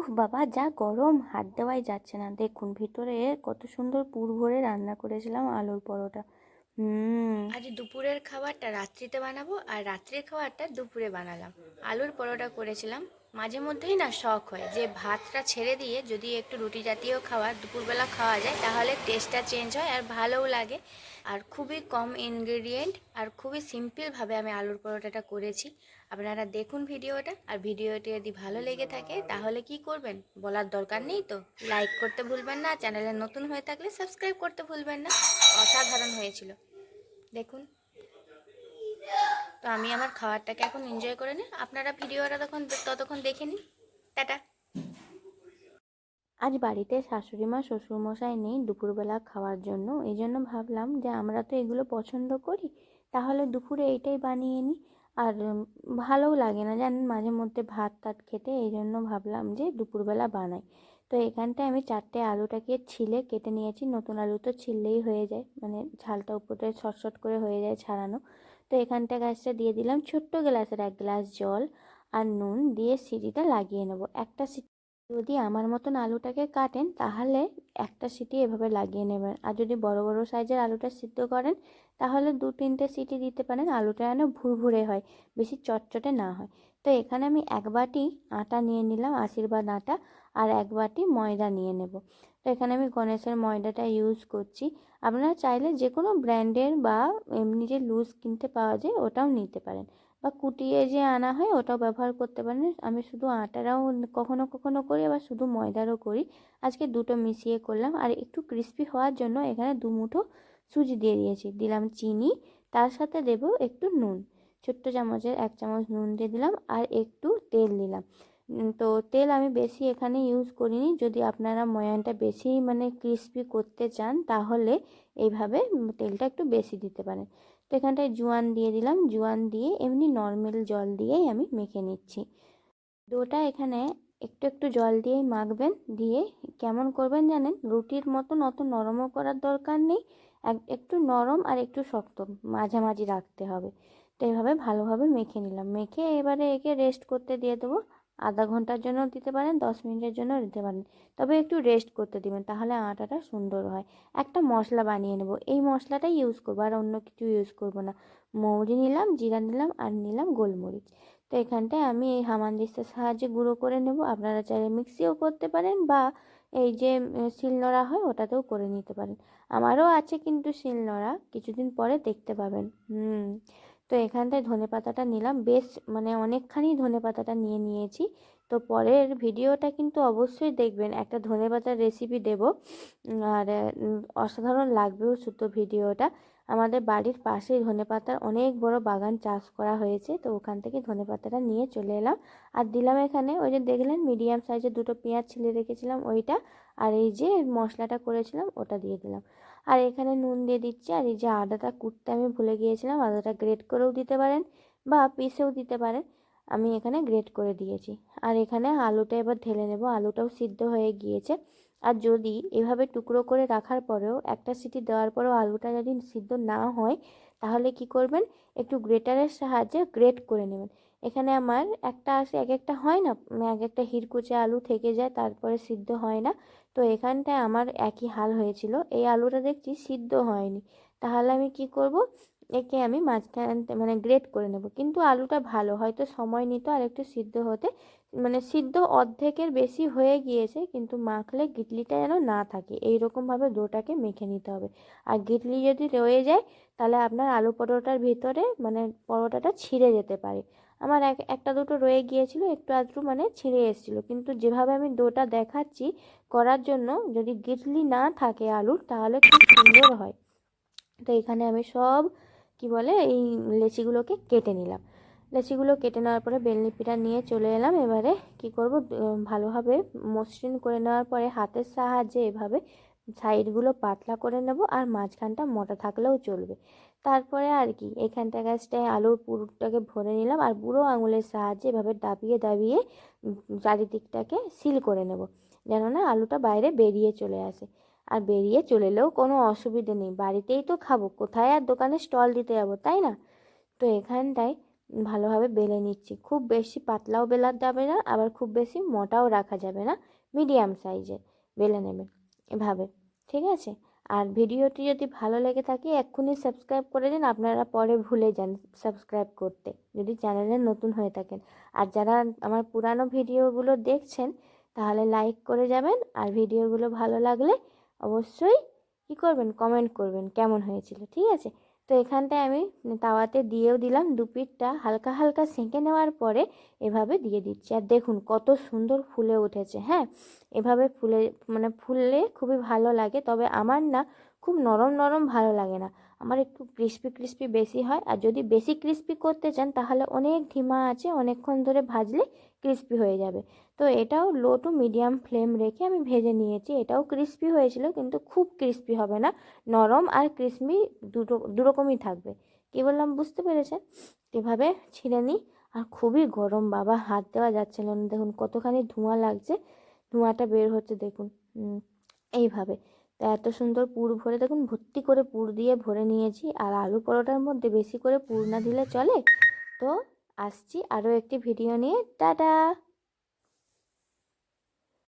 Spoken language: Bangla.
উফ বাবা, যা গরম, হাত দেওয়াই যাচ্ছে না। দেখুন ভিতরে কত সুন্দর পুর ভরে রান্না করেছিলাম আলুর পরোটা। আজ দুপুরের খাবারটা রাত্রিতে বানাবো আর রাত্রির খাবারটা দুপুরে বানালাম। আলুর পরোটা করেছিলাম। মাঝে মধ্যেই না শখ হয় যে ভাতটা ছেড়ে দিয়ে যদি একটু রুটি জাতীয় খাবার দুপুরবেলা খাওয়া যায় তাহলে টেস্টটা চেঞ্জ হয় আর ভালোও লাগে। আর খুবই কম ইনগ্রেডিয়েন্ট আর খুবই সিম্পলভাবে আমি আলুর পরোটাটা করেছি। আপনারা দেখুন ভিডিওটা, আর ভিডিওটি যদি ভালো লেগে থাকে তাহলে কি করবেন বলার দরকার নেই তো। লাইক করতে ভুলবেন না, চ্যানেলে নতুন হয়ে থাকলে সাবস্ক্রাইব করতে ভুলবেন না। অসাধারণ হয়েছিল দেখুন। তো আমি আমার খাবারটাকে এখন এনজয় করে নিই, আপনারা ভিডিওটা ততক্ষণ দেখে নিন। টাটা। আজ বাড়িতে শাশুড়ি মা শ্বশুরমশাই নেই দুপুরবেলা খাওয়ার জন্য, এই জন্য ভাবলাম যে আমরা তো এগুলো পছন্দ করি, তাহলে দুপুরে এইটাই বানিয়ে নিই। আর ভালোও লাগে না জানেন মাঝে মধ্যে ভাত টাত খেতে, এই জন্য ভাবলাম যে দুপুরবেলা বানাই। তো এখানটায় আমি 4টে আলুটাকে ছিলে কেটে নিয়েছি। নতুন আলু তো ছিললেই হয়ে যায়, মানে ঝালটা উপরে শর্ট করে হয়ে যায় ছাড়ানো। তো এখানটা গ্যাসটা দিয়ে দিলাম, ছোট্ট গ্লাসের 1 গ্লাস জল আর নুন দিয়ে সিটিটা লাগিয়ে নেব। একটা যদি আমার মতন আলুটাকে কাটেন তাহলে একটা সিটি এভাবে লাগিয়ে নেবেন, আর যদি বড় বড় সাইজের আলুটা সিদ্ধ করেন তাহলে 2-3টে সিটি দিতে পারেন। আলুটা যেন ভুরভুরে হয়, বেশি চটচটে না হয়। তো এখানে আমি 1 বাটি আটা নিয়ে নিলাম, আশীর্বাদ আটা, আর 1 বাটি ময়দা নিয়ে নেব। তো এখানে আমি গণেশের ময়দাটা ইউজ করছি। আপনারা চাইলে যে কোনো ব্র্যান্ডের বা এমনি যে লুজ কিনতে পাওয়া যায় ওটাও নিতে পারেন, বা কুটিয়ে যে আনা হয় ওটাও ব্যবহার করতে পারেন। আমি শুধু আটারাও কখনো কখনো করি, আবার শুধু ময়দারও করি। আজকে দুটো মিশিয়ে করলাম। আর একটু ক্রিস্পি হওয়ার জন্য এখানে 2 মুঠো সুজি দিয়ে দিয়েছি, দিলাম চিনি, তার সাথে দেব একটু নুন, ছোট্ট চামচের 1 চামচ নুন দিয়ে দিলাম, আর একটু তেল দিলাম। তো তেল আমি বেশি এখানে ইউজ করিনি। যদি আপনারা ময়ানটা বেশি মানে ক্রিস্পি করতে চান তাহলে এইভাবে তেলটা একটু বেশি দিতে পারেন। তো এখানটায় জোয়ান দিয়ে দিলাম, জোয়ান দিয়ে এমনি নর্মাল জল দিয়েই আমি মেখে নিচ্ছি। ডোটা এখানে একটু একটু জল দিয়েই মাখবেন। দিয়ে কেমন করবেন জানেন, রুটির মতন অত নরমও করার দরকার নেই, একটু নরম আর একটু শক্ত মাঝামাঝি রাখতে হবে। তো এইভাবে ভালোভাবে মেখে নিলাম। মেখে এবারে একে রেস্ট করতে দিয়ে দেবো। আধা ঘন্টার জন্য দিতে পারেন, 10 মিনিটের জন্য দিতে পারেন, তবে একটু রেস্ট করতে দিবেন তাহলে আটাটা সুন্দর হয়। একটা মশলা বানিয়ে নেব, এই মশলাটাই ইউজ করবো, আর অন্য কিছু ইউজ করব না। মৌরি নিলাম, জিরা নিলাম, আর নিলাম গোলমরিচ। তো এখানটায় আমি এই হামানদিস্তার সাহায্যে গুঁড়ো করে নেব। আপনারা চাইলে মিক্সিও করতে পারেন, বা এই যে শিলনোড়া হয় ওটাতেও করে নিতে পারেন। আমারও আছে কিন্তু শিলনোড়া, কিছুদিন পরে দেখতে পাবেন। তো এখানটায় ধনেপাতাটা নিলাম, বেশ মানে অনেকখানি ধনেপাতাটা নিয়ে নিয়েছি। তো পরের ভিডিওটা কিন্তু অবশ্যই দেখবেন, একটা ধনেপাতার রেসিপি দেব, আর অসাধারণ লাগবেও শুধু ভিডিওটা। আমাদের বাড়ির পাশেই ধনেপাতার অনেক বড় বাগান চাষ করা হয়েছে, তো ওখান থেকে ধনেপাতাটা নিয়ে চলে এলাম। আর দিলাম এখানে ওই যে দেখলেন মিডিয়াম সাইজের 2টো পেঁয়াজ ছিলে রেখেছিলাম ওইটা, আর এই যে মশলাটা করেছিলাম ওটা দিয়ে দিলাম। আর এখানে নুন দিয়ে দিচ্ছি। আর এই যে আদাটা কুটতে আমি ভুলে গিয়েছিলাম, আদাটা গ্রেট করেও দিতে পারেন বা পিসেও দিতে পারেন, আমি এখানে গ্রেট করে দিয়েছি। আর এখানে আলুটা এবার ঢেলে নেব, আলুটাও সিদ্ধ হয়ে গিয়েছে। আর যদি এভাবে টুকরো করে রাখার পরেও একটা সিটি দেওয়ার পরেও আলুটা যদি সিদ্ধ না হয় তাহলে কি করবেন, একটু গ্রেটারের সাহায্যে গ্রেট করে নেবেন। এখানে আমার একটা আসে, এক একটা হয় না, এক একটা হিরকুচে আলু থেকে যায় তারপরে সিদ্ধ হয় না। তো এখানটায় আমার একই হাল হয়েছিল, এই আলুটা দেখছি সিদ্ধ হয়নি। তাহলে আমি কি করব, একে আমি মাঝখান মানে গ্রেট করে নেব। কিন্তু আলুটা ভালো হয়তো সময় নিত আর একটু সিদ্ধ হতে, মানে সিদ্ধ অর্ধেকের বেশি হয়ে গিয়েছে, কিন্তু মাখলে গিটলিটা যেন না থাকে এই রকমভাবে ডোটাকে মেখে নিতে হবে। আর গিটলি যদি রয়ে যায় তাহলে আপনার আলু পরোটার ভিতরে মানে পরোটাটা ছিঁড়ে যেতে পারে। আমার একটা দুটো রয়ে গিয়েছিল, একটু আধটু মানে ছিঁড়ে এসেছিলো, কিন্তু যেভাবে আমি ডোটা দেখাচ্ছি করার জন্য যদি গিটলি না থাকে আলুর তাহলে খুব সুন্দর হয়। তো এখানে আমি সব কি বলে এই লেচিগুলোকে কেটে নিলাম। লেচিগুলো কেটে নেওয়ার পরে বেলনি পিঠা নিয়ে চলে এলাম। এবারে কি করব, ভালোভাবে মসৃণ করে নেওয়ার পরে হাতের সাহায্যে এভাবে সাইডগুলো পাতলা করে নেব, আর মাঝখানটা মোটা থাকলেও চলবে। তারপরে আর কি এখানটা গাছটায় আলুর পুরটাকে ভরে নিলাম, আর বুড়ো আঙুলের সাহায্যে এভাবে দাবিয়ে দাবিয়ে চারিদিকটাকে সিল করে নেব, যেন না আলুটা বাইরে বেরিয়ে চলে আসে। আর বেরিয়ে চলে এলেও কোনো অসুবিধে নেই, বাড়িতেই তো খাবো, কোথায় আর দোকানে স্টল দিতে যাবো, তাই না? তো এখানটায় ভালোভাবে বেলে নিচ্ছি। খুব বেশি পাতলাও বেলা যাবে না, আবার খুব বেশি মোটাও রাখা যাবে না, মিডিয়াম সাইজে বেলে নেবেন এভাবে, ঠিক আছে? আর ভিডিওটি যদি ভালো লেগে থাকে এক্ষুনি সাবস্ক্রাইব করে দিন, আপনারা পরে ভুলে যান সাবস্ক্রাইব করতে যদি চ্যানেলে নতুন হয়ে থাকেন। আর যারা আমার পুরানো ভিডিওগুলো দেখছেন তাহলে লাইক করে যাবেন, আর ভিডিওগুলো ভালো লাগলে অবশ্যই কী করবেন, কমেন্ট করবেন কেমন হয়েছিল, ঠিক আছে? তো এখানটায় আমি তাওয়াতে দিয়েও দিলাম, দু পিঠটা হালকা হালকা সেঁকে নেওয়ার পরে এভাবে দিয়ে দিচ্ছি। আর দেখুন কত সুন্দর ফুলে উঠেছে। হ্যাঁ, এভাবে ফুললে খুবই ভালো লাগে, তবে আমার না খুব নরম নরম ভালো লাগে না, আমার একটু ক্রিস্পি ক্রিস্পি বেশি হয়। আর যদি বেশি ক্রিস্পি করতে চান তাহলে অনেক ধিমা আছে অনেকক্ষণ ধরে ভাজলে ক্রিস্পি হয়ে যাবে। তো এটাও লো টু মিডিয়াম ফ্লেম রেখে আমি ভেজে নিয়েছি, এটাও ক্রিস্পি হয়েছিল কিন্তু খুব ক্রিস্পি হবে না, নরম আর ক্রিস্পি দুরকমই থাকবে। কী বললাম বুঝতে পেরেছেন? এভাবে ছিঁড়ে নিই। আর খুবই গরম বাবা, হাত দেওয়া যাচ্ছিল না, দেখুন কতখানি ধোঁয়া লাগছে, ধোঁয়াটা বের হচ্ছে দেখুন। এইভাবে তো এত সুন্দর পুর ভরে দেখুন, ভর্তি করে পুর দিয়ে ভরে নিয়েছি। আর আলু পরোটার মধ্যে বেশি করে পুর না দিলে চলে। তো আসছি আরও একটি ভিডিও নিয়ে, টাটা।